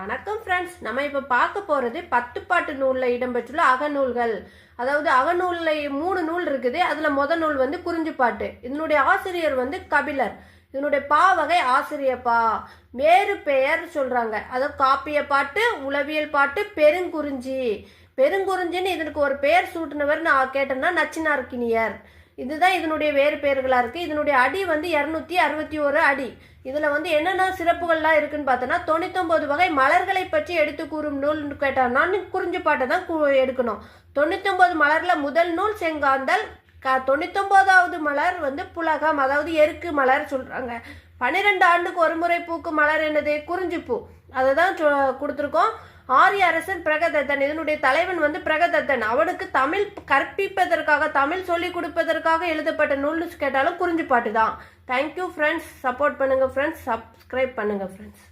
வணக்கம் ஃப்ரெண்ட்ஸ், நம்ம இப்போ பார்க்க போகிறது 10 பாட்டு நூலில் இடம்பெற்றுள்ள அகநூல்கள். அதாவது அகநூலில் 3 நூல் இருக்குது. அதில் முதல் நூல் வந்து குறிஞ்சிப்பாட்டு. இதனுடைய ஆசிரியர் வந்து கபிலர். இதனுடைய வகை ஆசிரியப்பா. வேறு பெயர் சொல்றாங்க. அதாவது காப்பிய பாட்டு, உளவியல் பாட்டு, பெருங்குறிஞ்சி. பெருங்குறிஞ்சின்னு இதற்கு ஒரு பெயர் சூட்டினவர் நான் கேட்டேன்னா நச்சினார்க்கினியர். இதுதான் இதனுடைய வேறு பெயர்களா இருக்கு. இதனுடைய அடி வந்து 261 அடி. இதுல வந்து என்னென்ன சிறப்புகள்லாம் இருக்குன்னு பார்த்தோன்னா 99 வகை மலர்களை பற்றி எடுத்து கூறும் நூல் கேட்டான்னா குறிஞ்சிப்பாட்டை தான் எடுக்கணும். 99 மலர்ல முதல் நூல் செங்காந்தல். 99வது மலர் வந்து புலகம், அதாவது எருக்கு மலர் சொல்றாங்க. 12 ஆண்டுக்கு ஒரு முறை பூக்கும் மலர் என்னது? குறிஞ்சிப்பூ. அதை தான் கொடுத்துருக்கோம். ஆரிய அரசன் பிரகதத்தன். இதனுடைய தலைவன் வந்து பிரகதத்தன். அவனுக்கு தமிழ் கற்பிப்பதற்காக, தமிழ் சொல்லிக் கொடுப்பதற்காக எழுதப்பட்ட நூல்னு கேட்டாலும் குறிஞ்சிப்பாட்டு தான். Thank you friends. சப்போர்ட் பண்ணுங்க ஃப்ரெண்ட்ஸ். சப்ஸ்கிரைப் பண்ணுங்க ஃப்ரெண்ட்ஸ்.